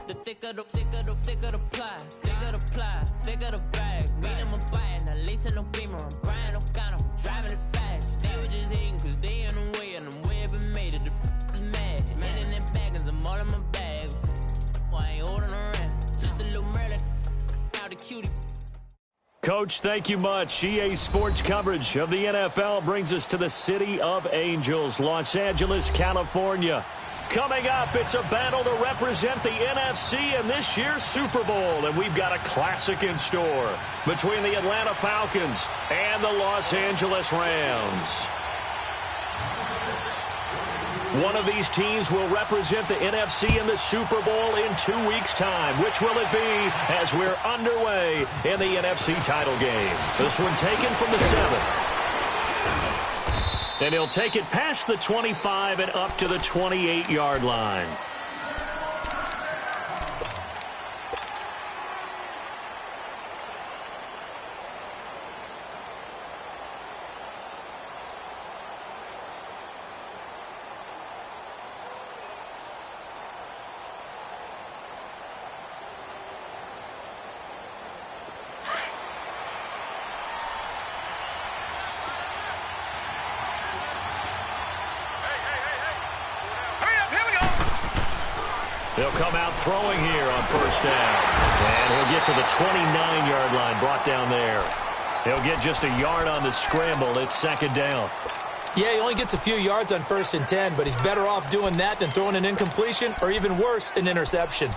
The thicker the pie, thicker the ply, thicker the bag. Beat them a bite, now lacing no beamer. I'm Brian O'Connor, I'm driving it fast. They were just hating cause they in the way, and I'm way up and made it. The is mad. Man in that bag, cause I'm all in my bag. Why ain't holding around? Just a little Merlin, out the cutie. Coach, thank you much. EA Sports coverage of the NFL brings us to the City of Angels, Los Angeles, California. Coming up, it's a battle to represent the NFC in this year's Super Bowl, and we've got a classic in store between the Atlanta Falcons and the Los Angeles Rams. One of these teams will represent the NFC in the Super Bowl in 2 weeks' time. Which will it be as we're underway in the NFC title game? This one taken from the 7. And he'll take it past the 25 and up to the 28-yard line. He'll come out throwing here on first down. And he'll get to the 29-yard line, brought down there. He'll get just a yard on the scramble. It's second down. Yeah, he only gets a few yards on 1st and 10, but he's better off doing that than throwing an incompletion or even worse, an interception.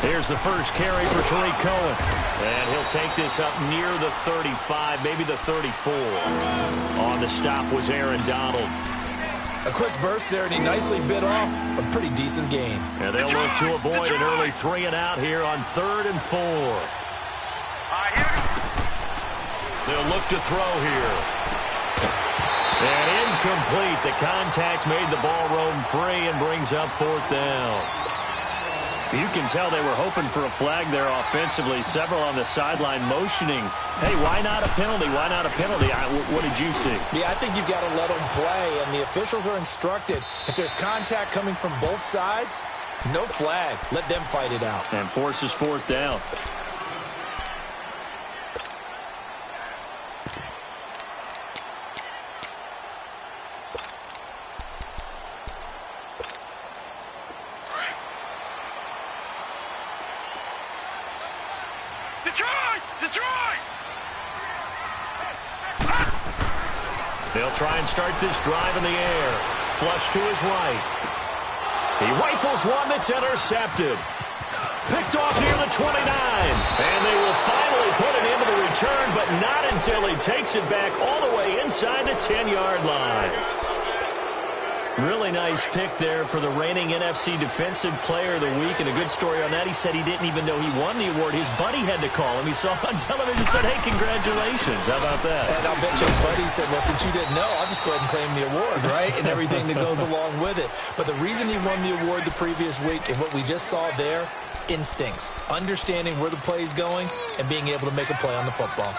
Here's the first carry for Tariq Cohen. And he'll take this up near the 35, maybe the 34. On the stop was Aaron Donald. A quick burst there, and he nicely bit off a pretty decent gain. And they'll look to avoid an early 3 and out here on 3rd and 4. They'll look to throw here. And incomplete. The contact made the ball roam free and brings up 4th down. You can tell they were hoping for a flag there offensively. Several on the sideline motioning. Hey, why not a penalty? Why not a penalty? What did you see? Yeah, I think you've got to let them play, and the officials are instructed. If there's contact coming from both sides, no flag. Let them fight it out. And forces 4th down. They'll try and start this drive in the air. Flush to his right. He rifles one that's intercepted. Picked off near the 29. And they will finally put it into the return, but not until he takes it back all the way inside the 10-yard line. Really nice pick there for the reigning NFC Defensive Player of the Week. And a good story on that, he said he didn't even know he won the award. His buddy had to call him. He saw it on television and said, hey, congratulations. How about that? And I'll bet your buddy said, well, since you didn't know, I'll just go ahead and claim the award, right? And everything that goes along with it. But the reason he won the award the previous week and what we just saw there, instincts. Understanding where the play is going and being able to make a play on the football.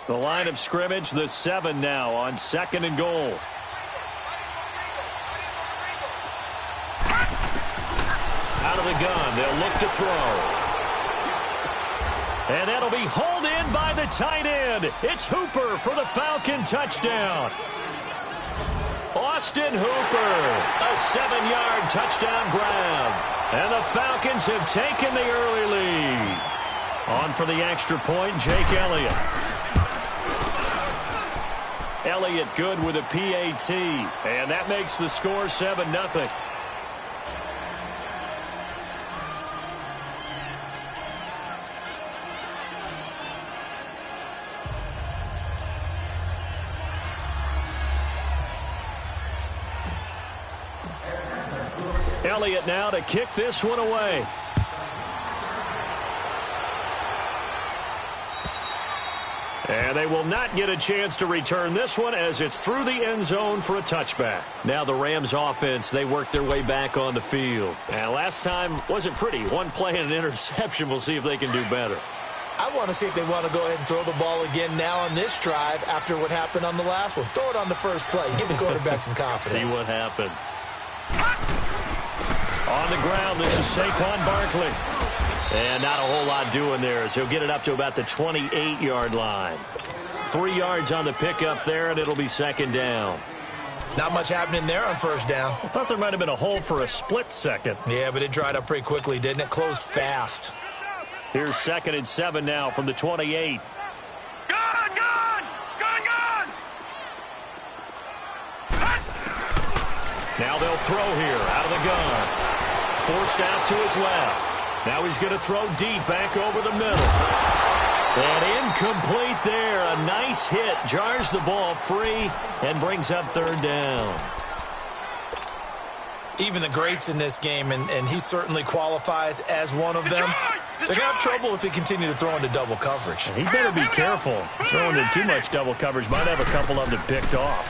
The line of scrimmage, the 7 now on 2nd and goal. Out of the gun, they'll look to throw. And that'll be hauled in by the tight end. It's Hooper for the Falcon touchdown. Austin Hooper, a 7-yard touchdown grab. And the Falcons have taken the early lead. On for the extra point, Jake Elliott. Elliott good with a PAT. And that makes the score 7-0. Elliott now to kick this one away. And they will not get a chance to return this one as it's through the end zone for a touchback. Now the Rams offense, they work their way back on the field. And last time wasn't pretty. One play and an interception. We'll see if they can do better. I want to see if they want to go ahead and throw the ball again now on this drive after what happened on the last one. Throw it on the first play. Give the quarterback some confidence. See what happens. On the ground, this is Saquon Barkley. And not a whole lot doing there as he'll get it up to about the 28-yard line. 3 yards on the pickup there, and it'll be second down. Not much happening there on first down. I thought there might have been a hole for a split second. Yeah, but it dried up pretty quickly, didn't it? Closed fast. Here's 2nd and 7 now from the 28. Now they'll throw here out of the gun. Forced out to his left. Now he's going to throw deep back over the middle. And incomplete there. A nice hit. Jars the ball free and brings up third down. Even the greats in this game, and he certainly qualifies as one of them, they're going to have trouble if they continue to throw into double coverage. He better be careful. Throwing in too much double coverage might have a couple of them picked off.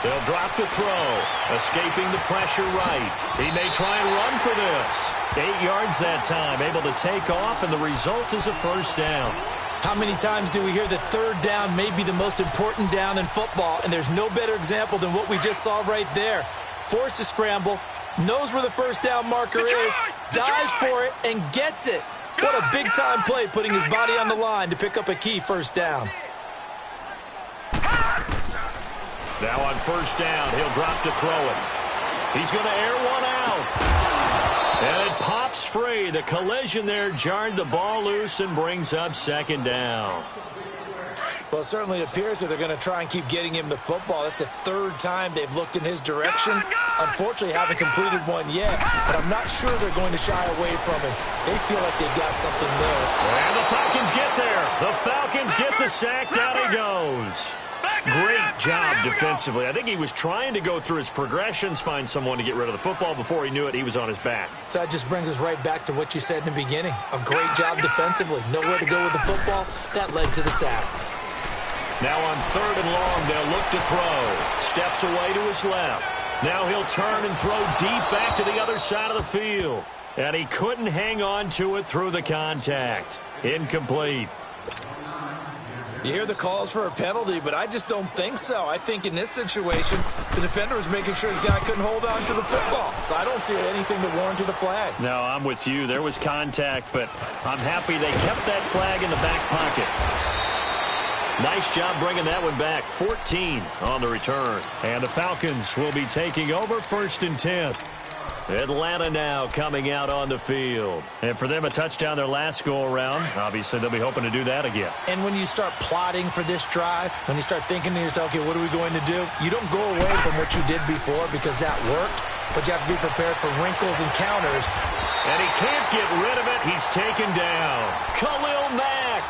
They'll drop the throw. Escaping the pressure right. He may try and run for this. 8 yards that time. Able to take off, and the result is a first down. How many times do we hear that third down may be the most important down in football, and there's no better example than what we just saw right there. Forced to scramble, knows where the first down marker is, dives for it, and gets it. What a big-time play, putting his body on the line to pick up a key first down. Now on first down, he'll drop to throw it. He's going to air one out. And it pops free. The collision there jarred the ball loose and brings up second down. Well, it certainly appears that they're going to try and keep getting him the football. That's the third time they've looked in his direction. Unfortunately, haven't completed one yet, but I'm not sure they're going to shy away from him. They feel like they've got something there. And the Falcons get there. The Falcons get the sack. Down he goes. Great job defensively. I think he was trying to go through his progressions, find someone to get rid of the football. Before he knew it, he was on his back. So that just brings us right back to what you said in the beginning. A great job defensively. Nowhere to go with the football. That led to the sack. Now on 3rd and long, they'll look to throw. Steps away to his left. Now he'll turn and throw deep back to the other side of the field. And he couldn't hang on to it through the contact. Incomplete. You hear the calls for a penalty, but I just don't think so. I think in this situation, the defender was making sure his guy couldn't hold on to the football. So I don't see anything to warrant a flag. No, I'm with you. There was contact, but I'm happy they kept that flag in the back pocket. Nice job bringing that one back. 14 on the return. And the Falcons will be taking over 1st and 10. Atlanta now coming out on the field. And for them, a touchdown their last go-around. Obviously, they'll be hoping to do that again. And when you start plotting for this drive, when you start thinking to yourself, okay, what are we going to do? You don't go away from what you did before because that worked, but you have to be prepared for wrinkles and counters. And he can't get rid of it. He's taken down. Khalil Mack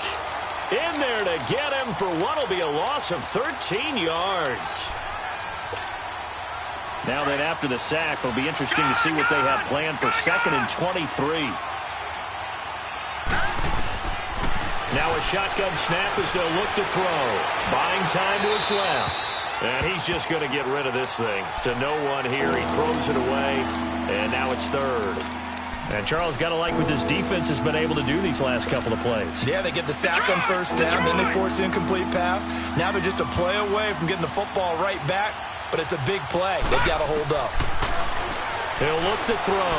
in there to get him for what will be a loss of 13 yards. Now then, after the sack, it'll be interesting to see what they have planned for 2nd and 23. Now a shotgun snap as they'll look to throw. Buying time to his left. And he's just going to get rid of this thing. To no one here. He throws it away. And now it's 3rd. And Charles, got to like what this defense has been able to do these last couple of plays. Yeah, they get the sack on first down. Then they force the incomplete pass. Now they're just a play away from getting the football right back. But it's a big play. They've got to hold up. He'll look to throw.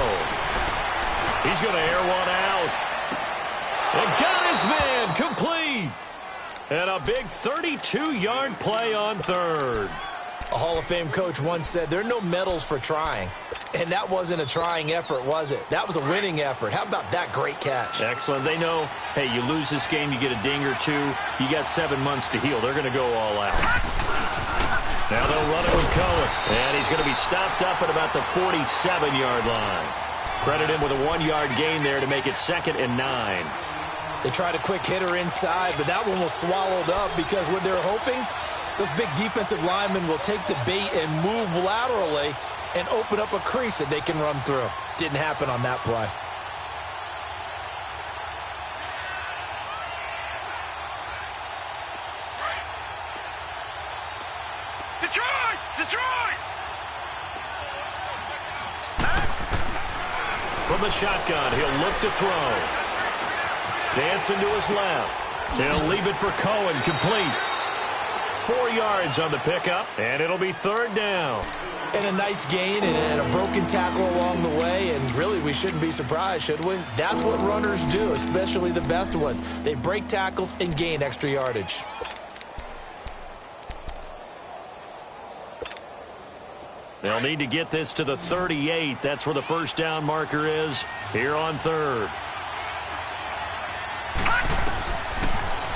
He's going to air one out. And got his man complete. And a big 32-yard play on 3rd. A Hall of Fame coach once said, there are no medals for trying. And that wasn't a trying effort, was it? That was a winning effort. How about that great catch? Excellent. They know, hey, you lose this game, you get a ding or two. You got 7 months to heal. They're going to go all out. Now they'll run it with Cohen. And he's going to be stopped up at about the 47-yard line. Credit him with a 1-yard gain there to make it 2nd and 9. They tried a quick hitter inside, but that one was swallowed up because what they're hoping, those big defensive linemen will take the bait and move laterally and open up a crease that they can run through. Didn't happen on that play. Detroit! Detroit! From the shotgun, he'll look to throw. Dancing to his left. He'll leave it for Cohen, complete. 4 yards on the pickup, and it'll be 3rd down. And a nice gain and a broken tackle along the way, and really we shouldn't be surprised, should we? That's what runners do, especially the best ones. They break tackles and gain extra yardage. They'll need to get this to the 38. That's where the first down marker is here on 3rd.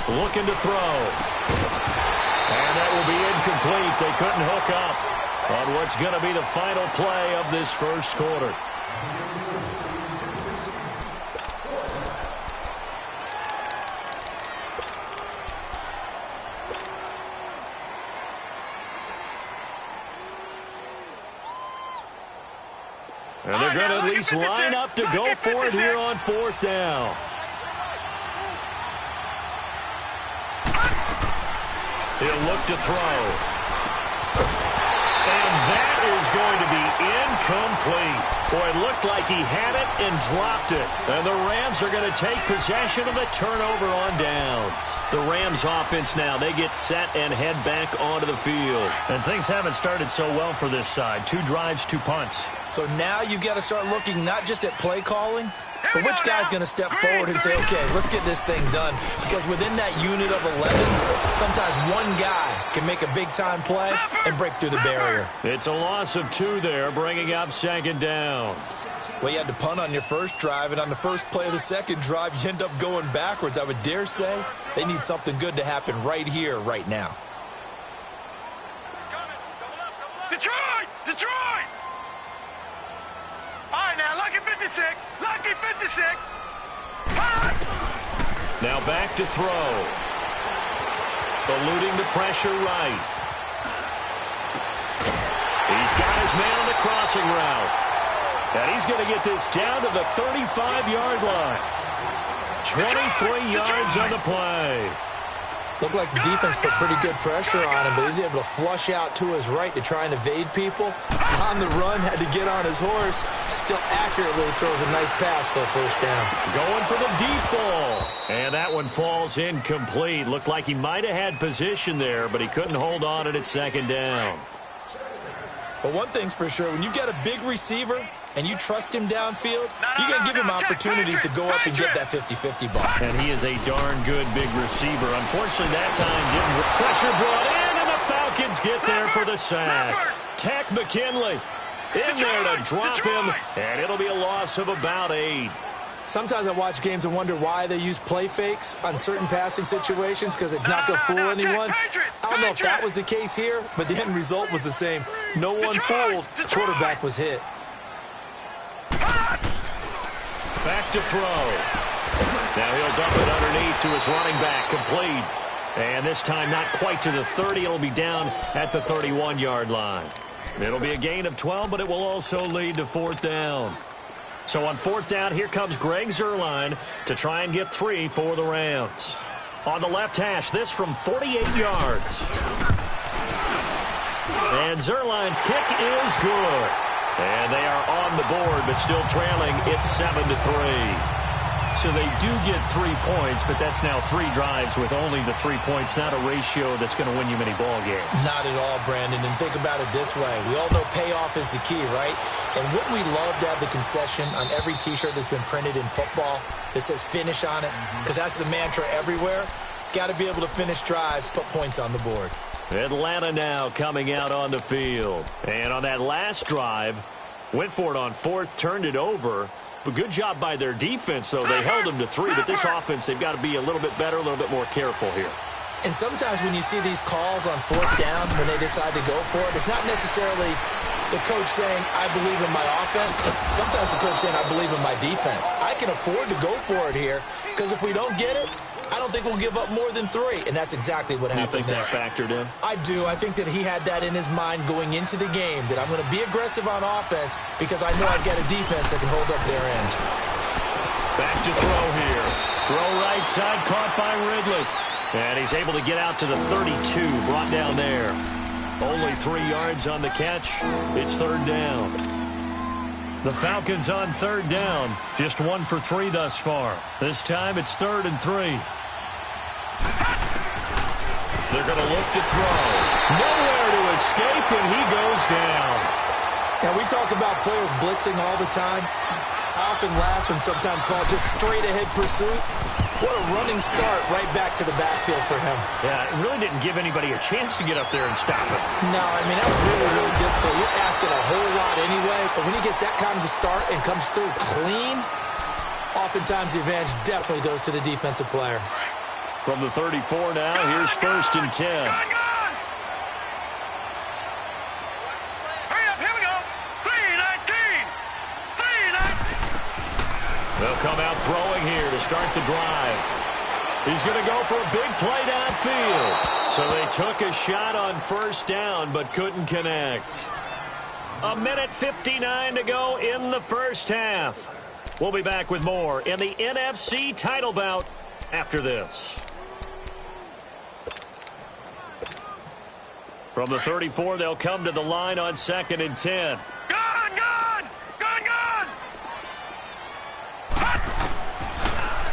Looking to throw. And that will be incomplete. They couldn't hook up on what's going to be the final play of this first quarter. And they're going to at least line up to go for it here on 4th down. He'll look to throw. And that is going to be incomplete. Boy, it looked like he had it and dropped it. And the Rams are going to take possession of the turnover on downs. The Rams offense now, they get set and head back onto the field. And things haven't started so well for this side. 2 drives, 2 punts. So now you've got to start looking not just at play calling, but which guy's going to step forward and say, okay, let's get this thing done? Because within that unit of 11, sometimes one guy can make a big-time play and break through the barrier. It's a loss of 2 there, bringing up 2nd down. Well, you had to punt on your first drive, and on the first play of the second drive, you end up going backwards. I would dare say they need something good to happen right here, right now. Detroit! Detroit! All right, now, lucky 56. Lucky 56. Now back to throw. Eluding the pressure right. He's got his man on the crossing route. And he's going to get this down to the 35-yard line. 23 yards on the play. Looked like the defense put pretty good pressure on him, but he's able to flush out to his right to try and evade people. On the run, had to get on his horse. Still accurately throws a nice pass for a first down. Going for the deep ball. And that one falls incomplete. Looked like he might have had position there, but he couldn't hold on it at 2nd down. But one thing's for sure, when you've got a big receiver and you trust him downfield, you got to give him opportunities to go up and get that 50-50 ball. And he is a darn good big receiver. Unfortunately, that time didn't. Pressure brought in, and the Falcons get there for the sack. Tech McKinley in there to drop him, and it'll be a loss of about 8. Sometimes I watch games and wonder why they use play fakes on certain passing situations because it's not going to fool anyone. I don't know if that was the case here, but the end result was the same. No one fooled. The quarterback was hit. Back to throw. Now he'll dump it underneath to his running back, complete. And this time not quite to the 30. It'll be down at the 31-yard line. It'll be a gain of 12, but it will also lead to 4th down. So on 4th down, here comes Greg Zuerlein to try and get 3 for the Rams. On the left hash, this from 48 yards. And Zuerlein's kick is good. And they are on the board, but still trailing. It's 7-3. So they do get 3 points, but that's now 3 drives with only the 3 points, not a ratio that's going to win you many ball games. Not at all, Brandon. And think about it this way. We all know payoff is the key, right? And wouldn't we love to have the concession on every T-shirt that's been printed in football that says finish on it? Because that's the mantra everywhere. Got to be able to finish drives, put points on the board. Atlanta now coming out on the field. And on that last drive, went for it on fourth, turned it over. But good job by their defense, though. They held them to 3, but this offense, they've got to be a little bit better, a little bit more careful here. And sometimes when you see these calls on fourth down, when they decide to go for it, it's not necessarily the coach saying, I believe in my offense. Sometimes the coach saying, I believe in my defense. I can afford to go for it here because if we don't get it, I don't think we'll give up more than 3, and that's exactly what happened there. You think that factored in? I do. I think that he had that in his mind going into the game, that I'm going to be aggressive on offense because I know I've got a defense that can hold up their end. Back to throw here. Throw right side, caught by Ridley. And he's able to get out to the 32, brought down there. Only 3 yards on the catch. It's third down. The Falcons on third down. Just 1 for 3 thus far. This time it's 3rd and 3. They're going to look to throw. Nowhere to escape, and he goes down. Now, we talk about players blitzing all the time. I often laugh and sometimes call it just straight-ahead pursuit. What a running start right back to the backfield for him. Yeah, it really didn't give anybody a chance to get up there and stop it. No, I mean, that's really, really difficult. You're asking a whole lot anyway, but when he gets that kind of a start and comes through clean, oftentimes the advantage definitely goes to the defensive player. From the 34 now, here's 1st and 10. Hurry up, here we go. 3-19. 3-19. They'll come out throwing here to start the drive. He's going to go for a big play downfield. So they took a shot on 1st down but couldn't connect. 1:59 to go in the first half. We'll be back with more in the NFC title bout after this. From the 34, they'll come to the line on 2nd and 10.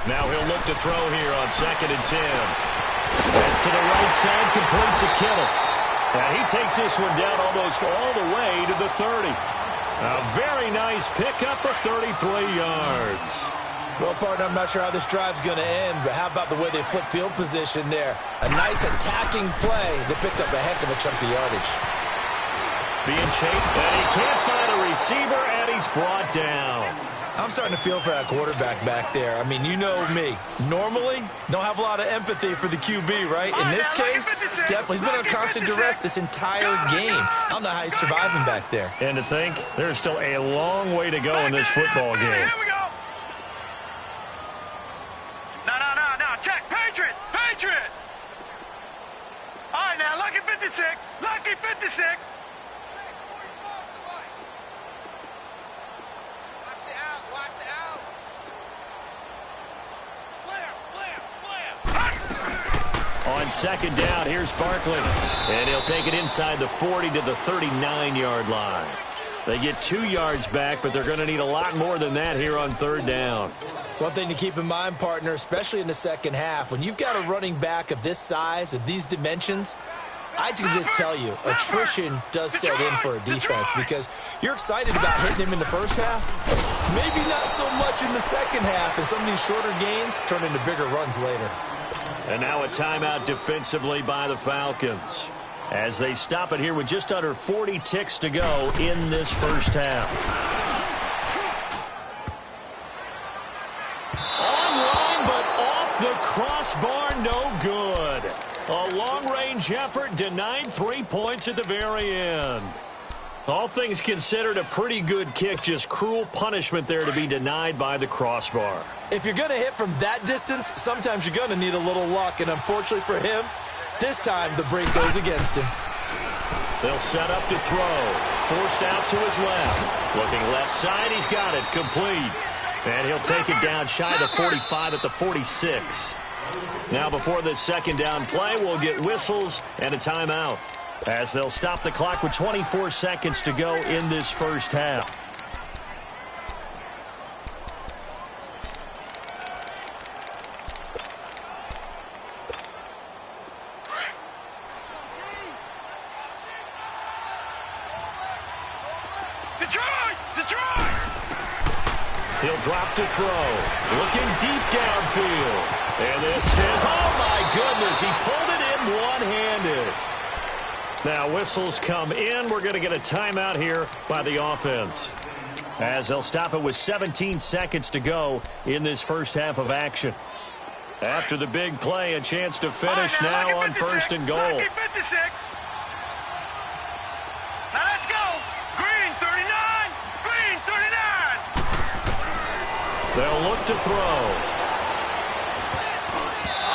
Now he'll look to throw here on 2nd and 10. That's to the right side, complete to Kittle. And he takes this one down almost all the way to the 30. A very nice pickup of 33 yards. Well, partner, I'm not sure how this drive's going to end, but how about the way they flip field position there? A nice attacking play that picked up a heck of a chunk of yardage. Being chased, and he can't find a receiver, and he's brought down. I'm starting to feel for that quarterback back there. I mean, you know me. Normally, don't have a lot of empathy for the QB, right? In this case, definitely. He's been on constant duress this entire game. I don't know how he's surviving back there. And to think, there's still a long way to go in this football game. Here we go. No. Check. Patriot. All right, now, lucky 56. Lucky 56. On 2nd down, here's Barkley. And he'll take it inside the 40 to the 39-yard line. They get 2 yards back, but they're going to need a lot more than that here on 3rd down. One thing to keep in mind, partner, especially in the second half, when you've got a running back of this size, of these dimensions, I can just tell you, attrition does set in for a defense because you're excited about hitting him in the first half. Maybe not so much in the second half, and some of these shorter gains turn into bigger runs later. And now a timeout defensively by the Falcons as they stop it here with just under 40 ticks to go in this first half. Online, but off the crossbar, no good. A long-range effort denied 3 points at the very end. All things considered, a pretty good kick, just cruel punishment there to be denied by the crossbar. If you're going to hit from that distance, sometimes you're going to need a little luck, and unfortunately for him, this time the break goes against him. They'll set up to throw. Forced out to his left. Looking left side, he's got it, complete. And he'll take it down shy of the 45 at the 46. Now before this 2nd down play, we'll get whistles and a timeout, as they'll stop the clock with 24 seconds to go in this first half. He'll drop to throw. Looking deep downfield. And this is, oh my goodness, he pulled it in one-handed. Now whistles come in. We're going to get a timeout here by the offense, as they'll stop it with 17 seconds to go in this first half of action. After the big play, a chance to finish now on 1st and goal. Lucky 56. Now let's go. Green 39. Green 39. They'll look to throw.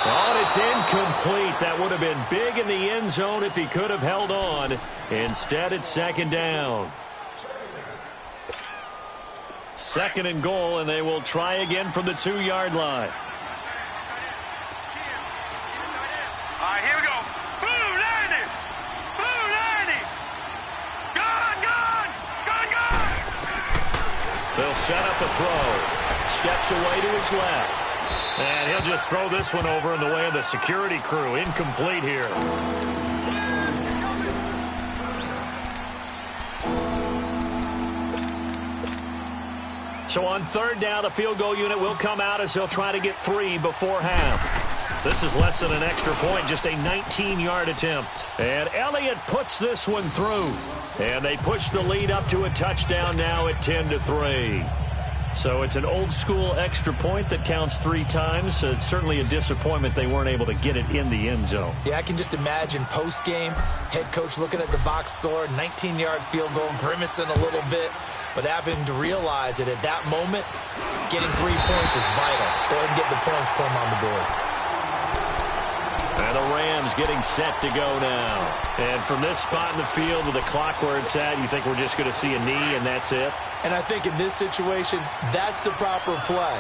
Oh, and it's incomplete. That would have been big in the end zone if he could have held on. Instead, it's 2nd down. 2nd and goal, and they will try again from the 2-yard line. All right, here we go. Blue 90. Blue 90. Gone, gone. Gone, gone. They'll set up a throw. Steps away to his left. And he'll just throw this one over in the way of the security crew. Incomplete here. So on 3rd down, the field goal unit will come out as they'll try to get 3 before half. This is less than an extra point, just a 19-yard attempt. And Elliott puts this one through. And they push the lead up to a touchdown now at 10-3. So it's an old-school extra point that counts 3 times. So it's certainly a disappointment they weren't able to get it in the end zone. Yeah, I can just imagine post-game, head coach looking at the box score, 19-yard field goal, grimacing a little bit, but having to realize that at that moment, getting 3 points was vital. Go ahead and get the points, put them on the board. And the Rams getting set to go now. And from this spot in the field with the clock where it's at, you think we're just going to see a knee and that's it? And I think in this situation, that's the proper play.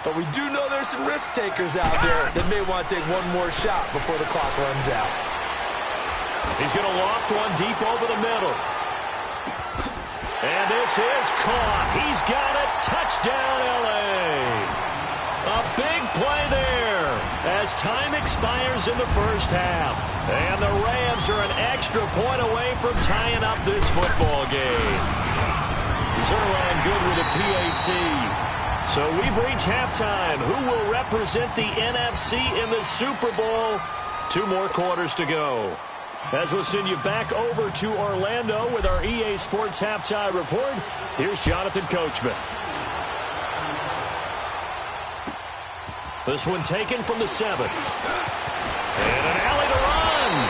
But we do know there's some risk takers out there that may want to take one more shot before the clock runs out. He's going to loft one deep over the middle. And this is caught. He's got it. Touchdown, L.A. A big play there as time expires in the first half. And the Rams are an extra point away from tying up this football game. Zerline good with a PAT. So we've reached halftime. Who will represent the NFC in the Super Bowl? 2 more quarters to go. As we'll send you back over to Orlando with our EA Sports Halftime Report, here's Jonathan Coachman. This one taken from the 7. And an alley to run.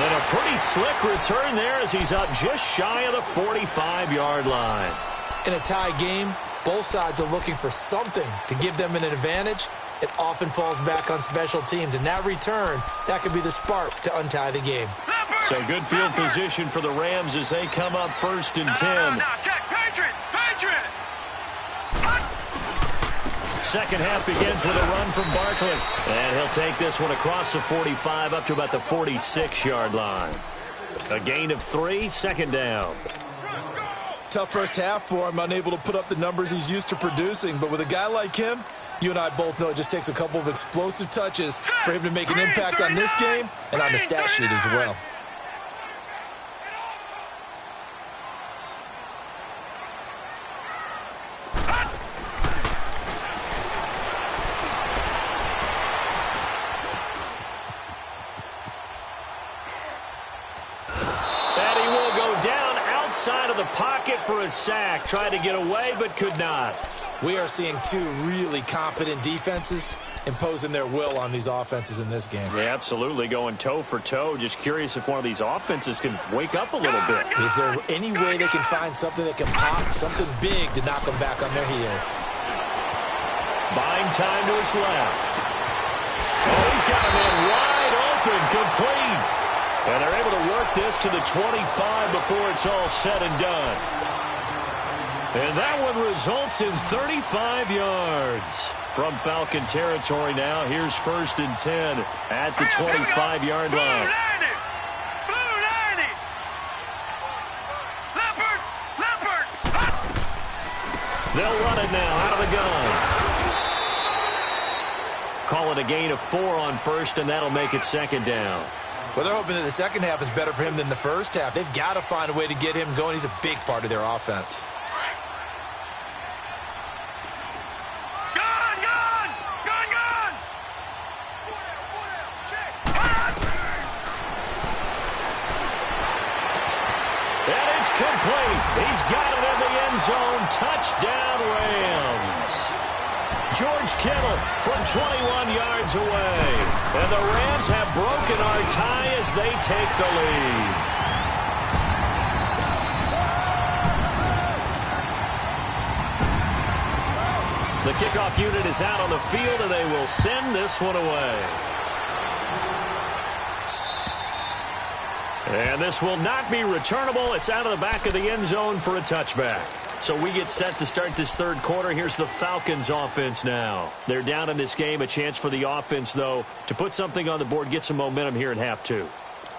And a pretty slick return there as he's up just shy of the 45-yard line. In a tie game, both sides are looking for something to give them an advantage. It often falls back on special teams, and that return, that could be the spark to untie the game. So good field position for the Rams as they come up 1st and 10. Now, check. Patriot. Patriot. Second half begins with a run from Barkley. And he'll take this one across the 45 up to about the 46-yard line. A gain of 3, 2nd down. Tough first half for him, unable to put up the numbers he's used to producing. But with a guy like him, you and I both know it just takes a couple of explosive touches for him to make an impact on this game and on the stat sheet as well. Side of the pocket for a sack. Tried to get away, but could not. We are seeing 2 really confident defenses imposing their will on these offenses in this game. Yeah, absolutely. Going toe for toe. Just curious if one of these offenses can wake up a little bit. Is there any way they can find something that can pop, something big to knock them back on their heels? Buying time to his left. Oh, he's got a man wide open, complete. And they're able to work this to the 25 before it's all said and done. And that one results in 35 yards. From Falcon territory now, here's 1st and 10 at the 25-yard line. Blue 90. Leopard. Leopard. They'll run it now out of the gun. Call it a gain of 4 on 1st, and that'll make it 2nd down. Well, they're hoping that the second half is better for him than the first half. They've got to find a way to get him going. He's a big part of their offense. complete. He's got it in the end zone. Touchdown, Rams. George Kittle from 21 yards away. And the Rams have broken our tie as they take the lead. The kickoff unit is out on the field, and they will send this one away. And this will not be returnable. It's out of the back of the end zone for a touchback. So we get set to start this third quarter. Here's the Falcons offense now. They're down in this game. A chance for the offense, though, to put something on the board, get some momentum here in half two.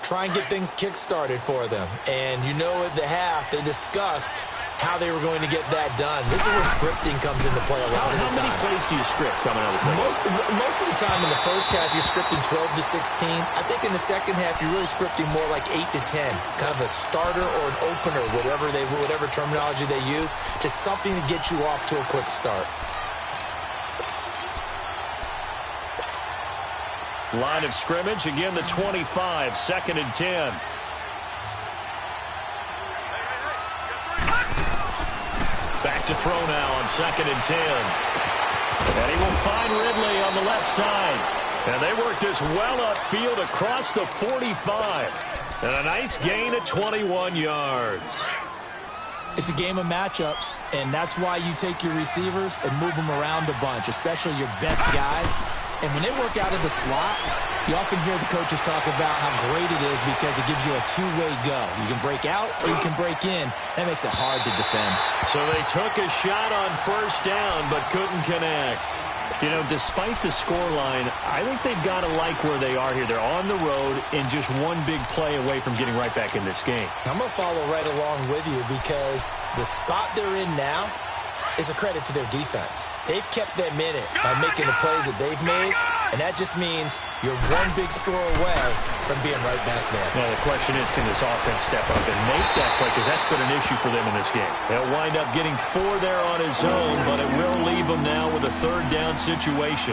Try and get things kick-started for them. And you know at the half, they discussed how they were going to get that done. This is where scripting comes into play a lot of the time. How many plays do you script coming out of the second? Most of the time in the first half, you're scripting 12 to 16. I think in the second half, you're really scripting more like 8 to 10. Kind of a starter or an opener, whatever terminology they use. Just something to get you off to a quick start. Line of scrimmage, again the 25, 2nd and 10. Back to throw now on 2nd and 10. And he will find Ridley on the left side. And they work this well upfield across the 45. And a nice gain of 21 yards. It's a game of matchups, and that's why you take your receivers and move them around a bunch, especially your best guys. And when they work out of the slot, you often hear the coaches talk about how great it is because it gives you a two-way go. You can break out or you can break in. That makes it hard to defend. So they took a shot on first down but couldn't connect. You know, despite the scoreline, I think they've got to like where they are here. They're on the road and just one big play away from getting right back in this game. I'm going to follow right along with you because the spot they're in now is a credit to their defense. They've kept them in it by making the plays that they've made, and that just means you're one big score away from being right back there. Well, the question is, can this offense step up and make that play? Because that's been an issue for them in this game. They'll wind up getting 4 there on his own, but it will leave them now with a third down situation.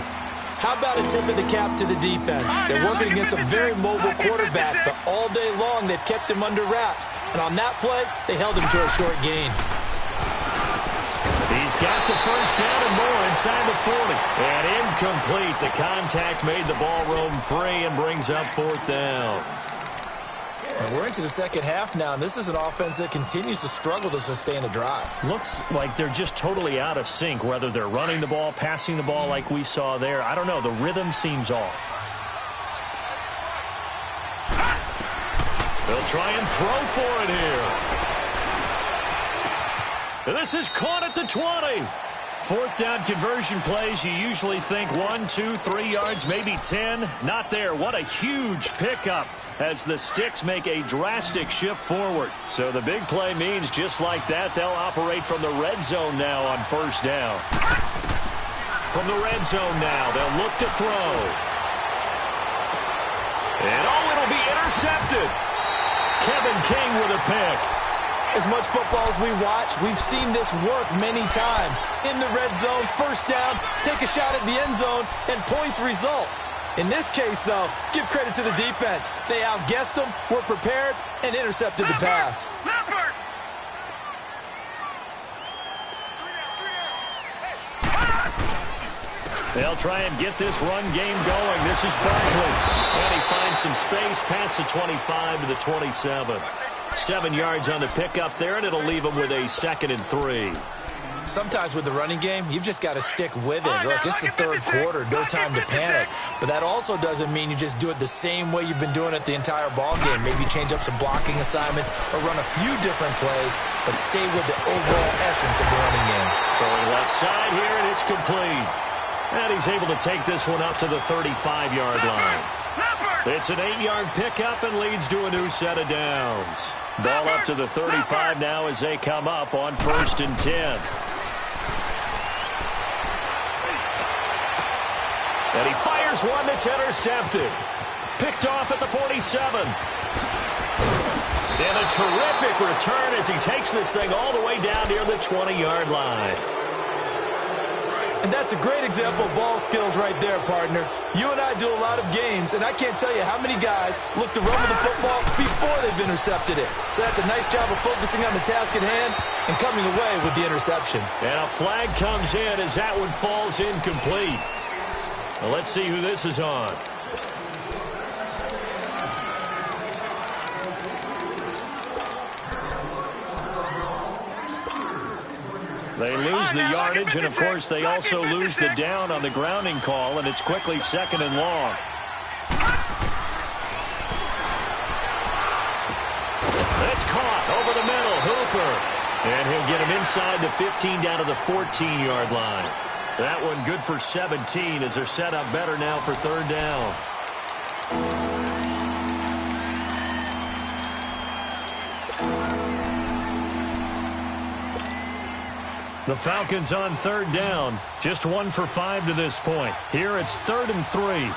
How about a tip of the cap to the defense? They're working against a very mobile quarterback, but all day long they've kept him under wraps. And on that play, they held him to a short gain. He's got the first down and more inside the 40. And incomplete. The contact made the ball roam free and brings up 4th down. And we're into the second half now, and this is an offense that continues to struggle to sustain a drive. Looks like they're just totally out of sync, whether they're running the ball, passing the ball like we saw there. I don't know. The rhythm seems off. They'll try and throw for it here. And this is caught at the 20. 4th down conversion plays, you usually think 1, 2, 3 yards, maybe 10. Not there. What a huge pickup as the Sticks make a drastic shift forward. So the big play means just like that, they'll operate from the red zone now on first down. From the red zone now, they'll look to throw. And it'll be intercepted. Kevin King with a pick. As much football as we watch, we've seen this work many times. In the red zone, first down, take a shot at the end zone, and points result. In this case, though, give credit to the defense. They outguessed them, were prepared, and intercepted the pass. They'll try and get this run game going. This is Barkley. And he finds some space past the 25 to the 27. 7 yards on the pickup there, and it'll leave them with a 2nd and 3. Sometimes with the running game, you've just got to stick with it. Look, it's the third quarter, no time to panic. But that also doesn't mean you just do it the same way you've been doing it the entire ball game. Maybe change up some blocking assignments or run a few different plays, but stay with the overall essence of the running game. Throwing left side here, and it's complete. And he's able to take this one up to the 35-yard line. It's an 8-yard pickup and leads to a new set of downs. Ball up to the 35 now as they come up on 1st and 10. And he fires one that's intercepted. Picked off at the 47. And a terrific return as he takes this thing all the way down near the 20-yard line. And that's a great example of ball skills right there, partner. You and I do a lot of games, and I can't tell you how many guys look to run with the football before they've intercepted it. So that's a nice job of focusing on the task at hand and coming away with the interception. And a flag comes in as that one falls incomplete. Well, let's see who this is on. They lose the yardage, and, of course, they also lose the down on the grounding call, and it's quickly 2nd and long. That's caught over the middle. Hooper. And he'll get him inside the 15 down to the 14-yard line. That one good for 17 as they're set up better now for 3rd down. The Falcons on 3rd down. Just 1 for 5 to this point. Here it's 3rd and 3.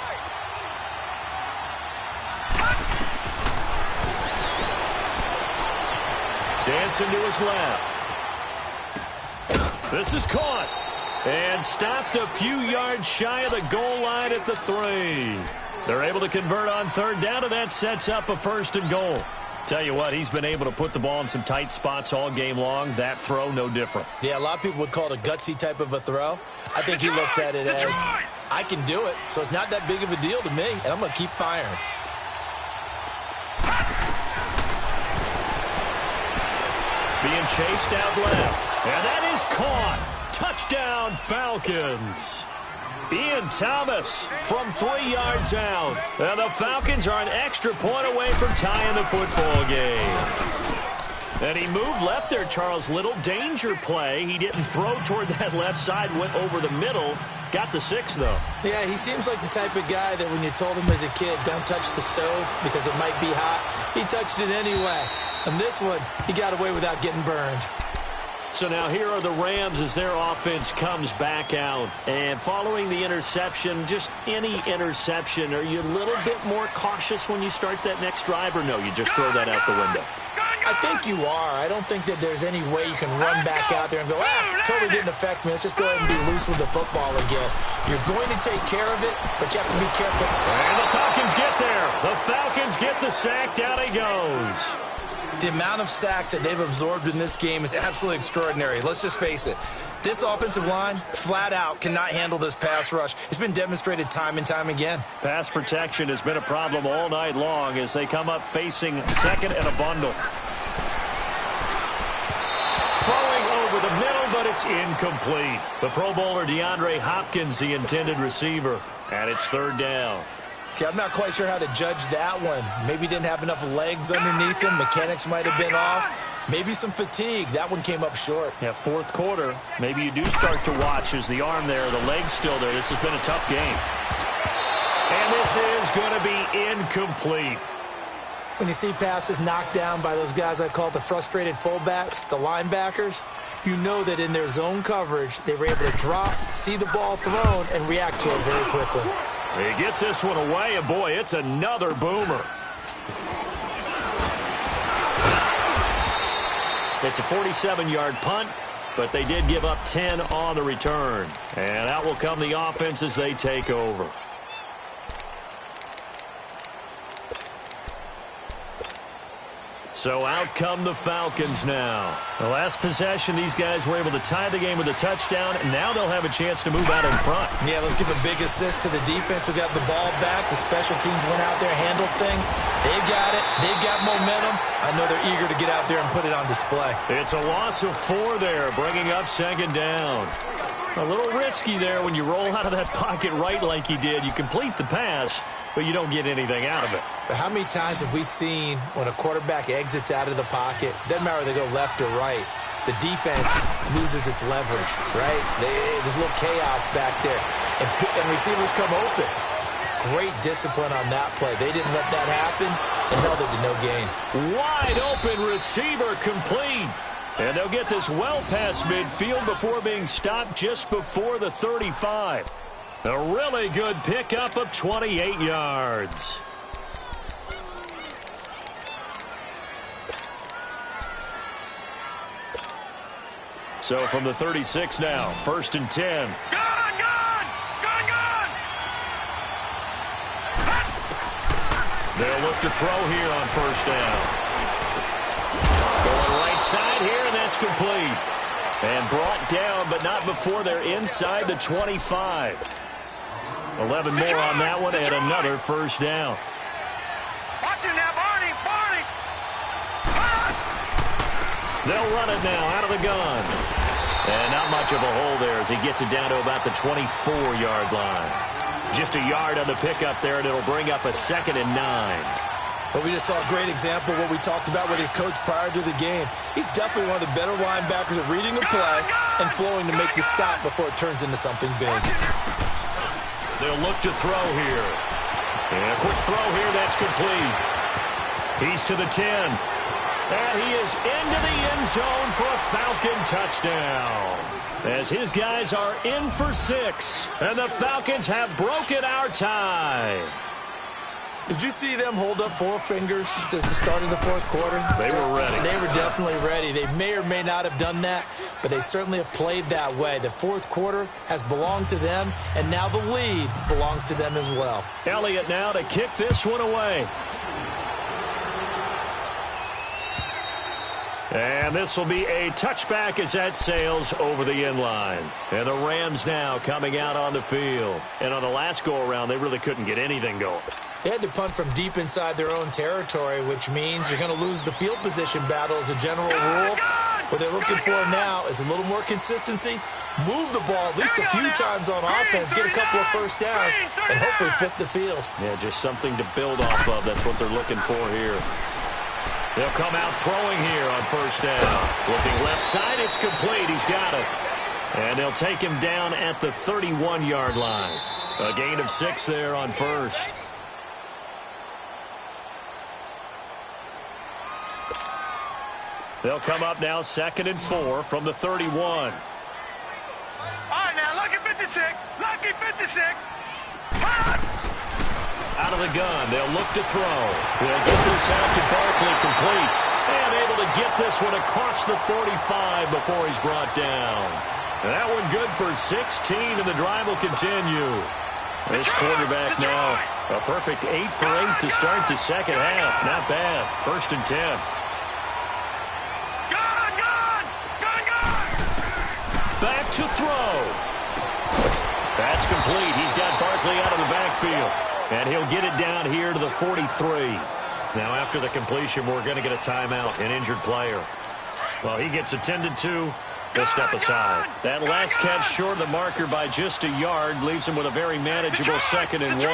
Dancing to his left. This is caught. And stopped a few yards shy of the goal line at the 3. They're able to convert on 3rd down, and that sets up a 1st and goal. Tell you what, he's been able to put the ball in some tight spots all game long. That throw, no different. Yeah, a lot of people would call it a gutsy type of a throw. I think he looks at it as, I can do it, so it's not that big of a deal to me, and I'm going to keep firing. Being chased out left. And that is caught. Touchdown, Falcons. Ian Thomas from 3 yards out. And the Falcons are an extra point away from tying the football game. And he moved left there, Charles. Little danger play. He didn't throw toward that left side, went over the middle. Got the 6, though. Yeah, he seems like the type of guy that when you told him as a kid, don't touch the stove because it might be hot, he touched it anyway. And this one, he got away without getting burned. So now here are the Rams as their offense comes back out. And following the interception, just any interception, are you a little bit more cautious when you start that next drive, or no, you just throw that out the window? I think you are. I don't think that there's any way you can run back out there and go, totally didn't affect me. Let's just go ahead and be loose with the football again. You're going to take care of it, but you have to be careful. And the Falcons get there. The Falcons get the sack. Down he goes. The amount of sacks that they've absorbed in this game is absolutely extraordinary. Let's just face it. This offensive line, flat out, cannot handle this pass rush. It's been demonstrated time and time again. Pass protection has been a problem all night long as they come up facing 2nd and a bundle. Throwing over the middle, but it's incomplete. The Pro Bowler DeAndre Hopkins, the intended receiver, and it's 3rd down. Okay, I'm not quite sure how to judge that one. Maybe didn't have enough legs underneath him. Mechanics might have been off. Maybe some fatigue. That one came up short. Yeah, 4th quarter. Maybe you do start to watch as the arm there, the leg's still there. This has been a tough game. And this is going to be incomplete. When you see passes knocked down by those guys I call the frustrated fullbacks, the linebackers, you know that in their zone coverage, they were able to drop, see the ball thrown, and react to it very quickly. He gets this one away, and boy, it's another boomer. It's a 47-yard punt, but they did give up 10 on the return. And out will come the offense as they take over. So out come the Falcons now. The last possession, these guys were able to tie the game with a touchdown, and now they'll have a chance to move out in front. Yeah, let's give a big assist to the defense who got the ball back. The special teams went out there, handled things. They've got it. They've got momentum. I know they're eager to get out there and put it on display. It's a loss of 4 there, bringing up 2nd down. A little risky there when you roll out of that pocket right like he did. You complete the pass, but you don't get anything out of it. But how many times have we seen when a quarterback exits out of the pocket, doesn't matter whether they go left or right, the defense loses its leverage, right? There's a little chaos back there, and receivers come open. Great discipline on that play. They didn't let that happen and held it to no gain. Wide open receiver complete. And they'll get this well past midfield before being stopped just before the 35. A really good pickup of 28 yards. So from the 36 now, 1st and 10. They'll look to throw here on first down. Going right side here, and that's complete. And brought down, but not before they're inside the 25. 11 more on that one, and another first down. Watch him now, Barney! Barney! They'll run it now out of the gun. And not much of a hole there as he gets it down to about the 24-yard line. Just a yard on the pickup there, and it'll bring up a 2nd and 9. Well, we just saw a great example of what we talked about with his coach prior to the game. He's definitely one of the better linebackers at reading a play and flowing to make the stop before it turns into something big. They'll look to throw here. And a quick throw here, that's complete. He's to the 10. And he is into the end zone for a Falcon touchdown. As his guys are in for 6. And the Falcons have broken our tie. Did you see them hold up 4 fingers at the start of the fourth quarter? They were ready. They were definitely ready. They may or may not have done that, but they certainly have played that way. The fourth quarter has belonged to them, and now the lead belongs to them as well. Elliott now to kick this one away. And this will be a touchback as that sails over the end line. And the Rams now coming out on the field. And on the last go-around, they really couldn't get anything going. They had to punt from deep inside their own territory, which means you're going to lose the field position battle as a general rule. What they're looking for now is a little more consistency, move the ball at least a few times on offense, get a couple of first downs, and hopefully flip the field. Yeah, just something to build off of. That's what they're looking for here. They'll come out throwing here on first down. Looking left side, it's complete. He's got it. And they'll take him down at the 31-yard line. A gain of 6 there on first. They'll come up now 2nd and 4 from the 31. All right, now, lucky 56. Lucky 56. Out of the gun, they'll look to throw. They'll get this out to Barkley, complete. And able to get this one across the 45 before he's brought down. And that one good for 16, and the drive will continue. This quarterback now, a perfect 8 for 8 to start the second half. Not bad. 1st and 10. Back to throw. That's complete. He's got Barkley out of the backfield. And he'll get it down here to the 43. Now, after the completion, we're going to get a timeout, an injured player. Well, he gets attended to. They'll step aside. That last catch short of the marker by just a yard leaves him with a very manageable 2nd and 1.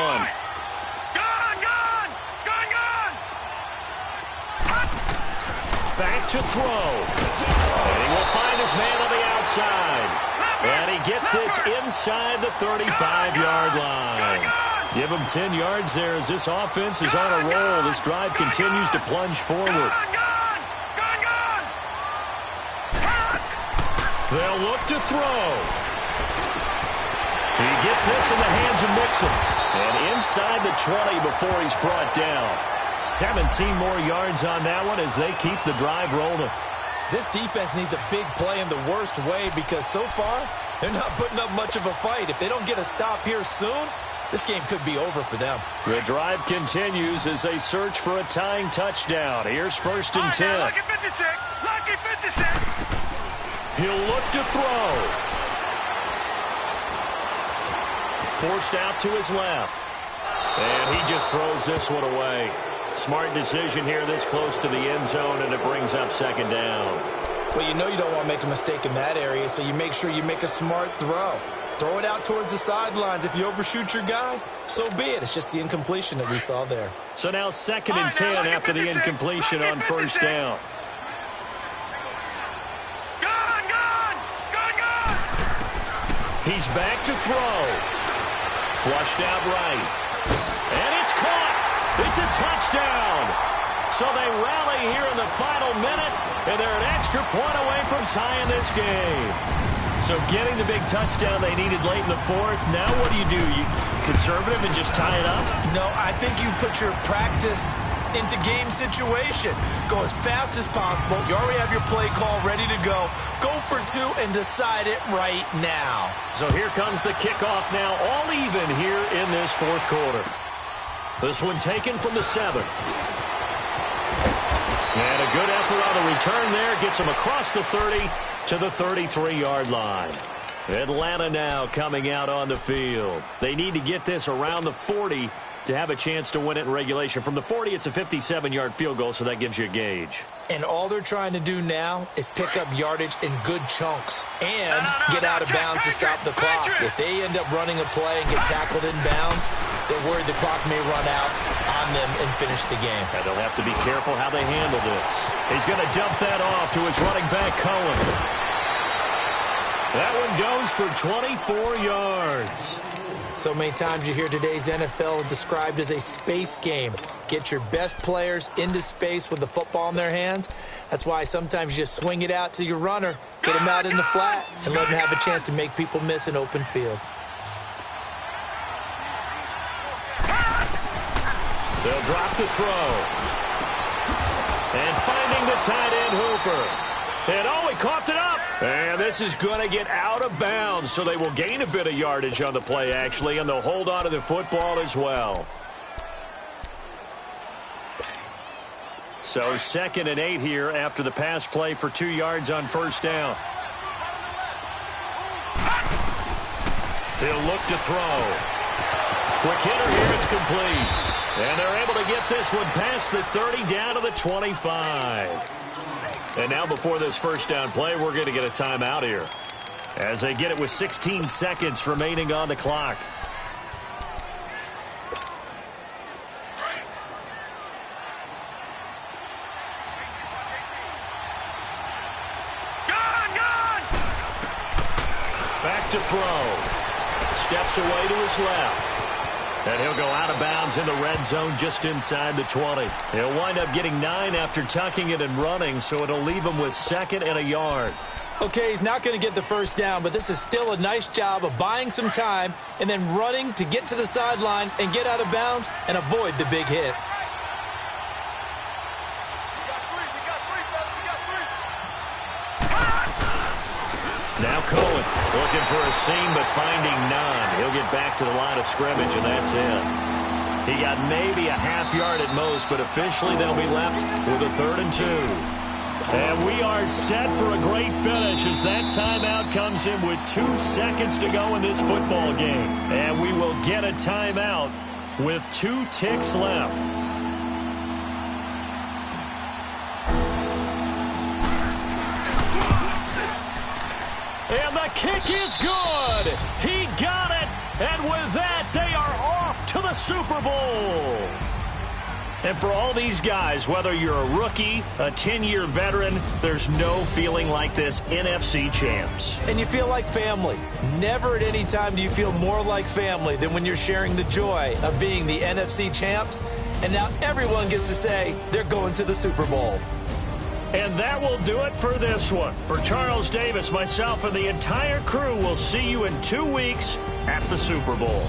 Back to throw. And he will find his man on the outside. And he gets this inside the 35-yard line. Give him 10 yards there as this offense is on a roll. This drive continues to plunge forward. They'll look to throw. He gets this in the hands of Mixon. And inside the 20 before he's brought down. 17 more yards on that one as they keep the drive rolling. This defense needs a big play in the worst way because so far they're not putting up much of a fight. If they don't get a stop here soon, this game could be over for them. The drive continues as they search for a tying touchdown. Here's 1st and 10. Lucky 56. Lucky 56. He'll look to throw. Forced out to his left. And he just throws this one away. Smart decision here this close to the end zone, and it brings up 2nd down. Well, you know you don't want to make a mistake in that area, so you make sure you make a smart throw. Throw it out towards the sidelines. If you overshoot your guy, so be it. It's just the incompletion that we saw there. So now 2nd and 10 after the incompletion on first down. He's back to throw. Flushed out right. And it's caught. It's a touchdown. So they rally here in the final minute, and they're an extra point away from tying this game. So getting the big touchdown they needed late in the fourth. Now what do? You conservative and just tie it up? No, I think you put your practice into game situation. Go as fast as possible. You already have your play call ready to go. Go for 2 and decide it right now. So here comes the kickoff now, all even here in this fourth quarter. This one taken from the 7. And a good effort on the return there. Gets him across the 30 to the 33-yard line. Atlanta now coming out on the field. They need to get this around the 40 to have a chance to win it in regulation. From the 40, it's a 57-yard field goal, so that gives you a gauge. And all they're trying to do now is pick up yardage in good chunks and get out of bounds to stop the clock. If they end up running a play and get tackled in bounds, they're worried the clock may run out on them and finish the game. And they'll have to be careful how they handle this. He's going to dump that off to his running back, Cohen. That one goes for 24 yards. So many times you hear today's NFL described as a space game. Get your best players into space with the football in their hands. That's why sometimes you just swing it out to your runner, get him out in the flat, and let him have a chance to make people miss an open field. They'll drop the throw. And finding the tight end, Hooper. And he coughed it up. And this is going to get out of bounds, so they will gain a bit of yardage on the play, actually, and they'll hold on to the football as well. So 2nd and 8 here after the pass play for 2 yards on first down. He'll look to throw. Quick hitter here, it's complete. And they're able to get this one past the 30 down to the 25. And now before this first down play, we're going to get a timeout here as they get it with 16 seconds remaining on the clock. Back to throw. Steps away to his left. And he'll go out of bounds in the red zone just inside the 20. He'll wind up getting 9 after tucking it and running, so it'll leave him with 2nd and a yard. Okay, he's not going to get the first down, but this is still a nice job of buying some time and then running to get to the sideline and get out of bounds and avoid the big hit. Now Cohen looking for a seam, but finding none. He'll get back to the line of scrimmage, and that's it. He got maybe a half yard at most, but officially they'll be left with a 3rd and 2. And we are set for a great finish as that timeout comes in with 2 seconds to go in this football game. And we will get a timeout with 2 ticks left. And the kick is good. He got it. And with that, they are off to the Super Bowl. And for all these guys, whether you're a rookie, a 10-year veteran, there's no feeling like this NFC champs. And you feel like family. Never at any time do you feel more like family than when you're sharing the joy of being the NFC champs. And now everyone gets to say they're going to the Super Bowl. And that will do it for this one. For Charles Davis, myself, and the entire crew, we'll see you in 2 weeks at the Super Bowl.